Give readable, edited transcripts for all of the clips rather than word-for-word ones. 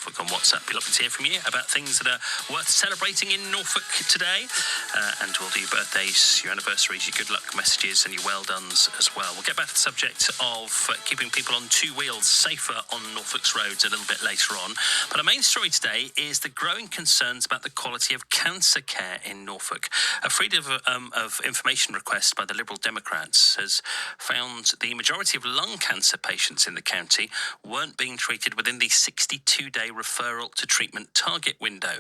Norfolk on WhatsApp. Be lovely to hear from you about things that are worth celebrating in Norfolk today. And we'll do your birthdays, your anniversaries, your good luck messages and your well dones as well. We'll get back to the subject of keeping people on two wheels safer on Norfolk's roads a little bit later on. But our main story today is the growing concerns about the quality of cancer care in Norfolk. A freedom of information request by the Liberal Democrats has found the majority of lung cancer patients in the county weren't being treated within the 62-day referral to treatment target window.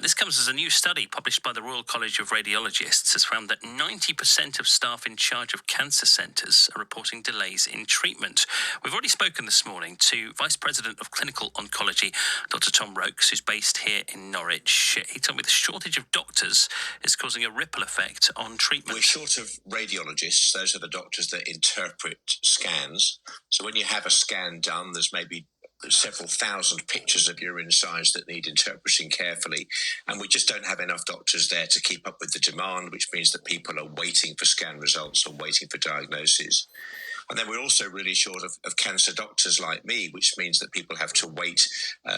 This comes as a new study published by the Royal College of Radiologists has found that 90% of staff in charge of cancer centres are reporting delays in treatment. We've already spoken this morning to Vice President of Clinical Oncology, Dr. Tom Rokes, who's based here in Norwich. He told me the shortage of doctors is causing a ripple effect on treatment. We're short of radiologists. Those are the doctors that interpret scans. So when you have a scan done, there's maybe several thousand pictures of your insides that need interpreting carefully. And we just don't have enough doctors there to keep up with the demand, which means that people are waiting for scan results or waiting for diagnosis. And then we're also really short of cancer doctors like me, which means that people have to wait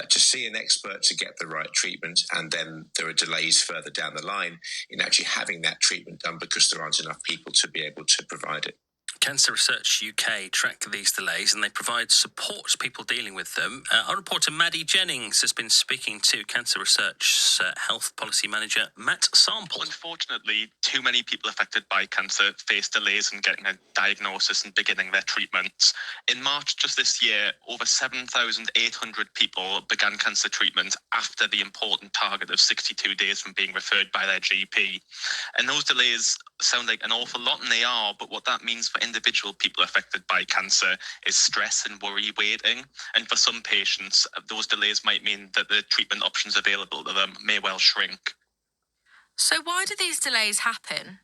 to see an expert to get the right treatment. And then there are delays further down the line in actually having that treatment done because there aren't enough people to be able to provide it. Cancer Research UK track these delays and they provide support to people dealing with them. Our reporter Maddie Jennings has been speaking to Cancer Research's Health Policy Manager Matt Sample. Unfortunately, too many people affected by cancer face delays in getting a diagnosis and beginning their treatment. In March just this year, over 7,800 people began cancer treatment after the important target of 62 days from being referred by their GP. And those delays sound like an awful lot, and they are, but what that means for individual people affected by cancer is stress and worry waiting. And for some patients, those delays might mean that the treatment options available to them may well shrink. So why do these delays happen?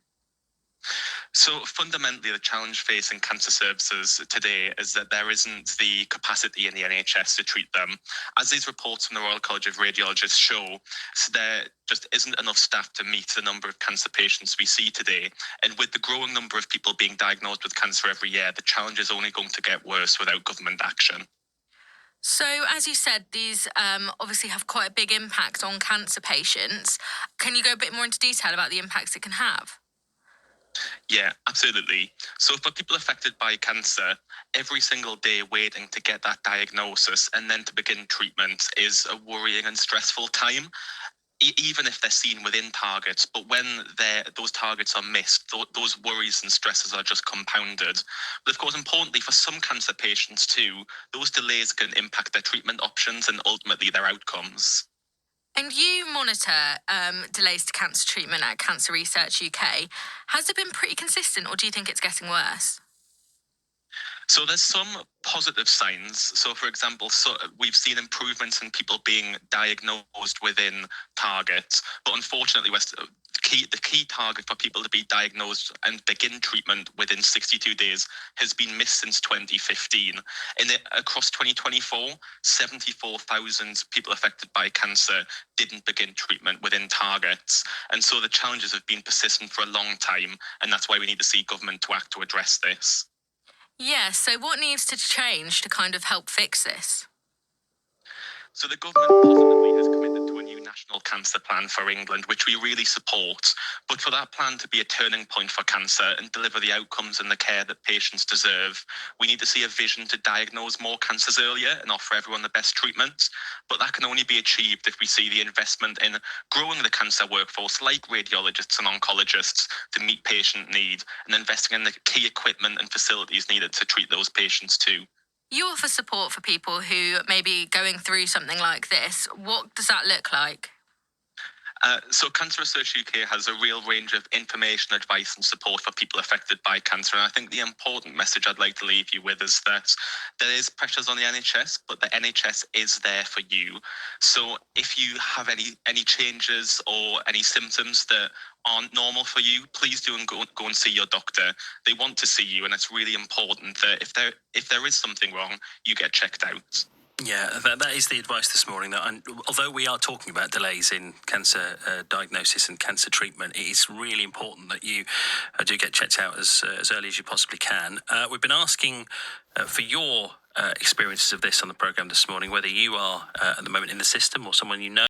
So fundamentally, the challenge facing cancer services today is that there isn't the capacity in the NHS to treat them. As these reports from the Royal College of Radiologists show, so there just isn't enough staff to meet the number of cancer patients we see today. And with the growing number of people being diagnosed with cancer every year, the challenge is only going to get worse without government action. So, as you said, these obviously have quite a big impact on cancer patients. Can you go a bit more into detail about the impacts it can have? Yeah, absolutely. So for people affected by cancer, every single day waiting to get that diagnosis and then to begin treatment is a worrying and stressful time, even if they're seen within targets. But when those targets are missed, those worries and stresses are just compounded. But of course, importantly, for some cancer patients too, those delays can impact their treatment options and ultimately their outcomes. And you monitor delays to cancer treatment at Cancer Research UK. Has it been pretty consistent, or do you think it's getting worse? So there's some positive signs. So for example, we've seen improvements in people being diagnosed within targets, but unfortunately, the key target for people to be diagnosed and begin treatment within 62 days has been missed since 2015. Across 2024, 74,000 people affected by cancer didn't begin treatment within targets. And so the challenges have been persistent for a long time, and that's why we need to see government to act to address this. Yeah, so what needs to change to kind of help fix this? So the government positively has committed to a new national cancer plan for England, which we really support. But for that plan to be a turning point for cancer and deliver the outcomes and the care that patients deserve, we need to see a vision to diagnose more cancers earlier and offer everyone the best treatment. But that can only be achieved if we see the investment in growing the cancer workforce, like radiologists and oncologists, to meet patient need, and investing in the key equipment and facilities needed to treat those patients too. You offer support for people who may be going through something like this. What does that look like? So Cancer Research UK has a real range of information, advice and support for people affected by cancer. And I think the important message I'd like to leave you with is that there is pressures on the NHS, but the NHS is there for you. So if you have any changes or any symptoms that aren't normal for you, please do and go and see your doctor. They want to see you, and it's really important that if there is something wrong, you get checked out. Yeah, that is the advice this morning. That although we are talking about delays in cancer diagnosis and cancer treatment, it is really important that you do get checked out as early as you possibly can. We've been asking for your experiences of this on the programme this morning, whether you are at the moment in the system or someone you know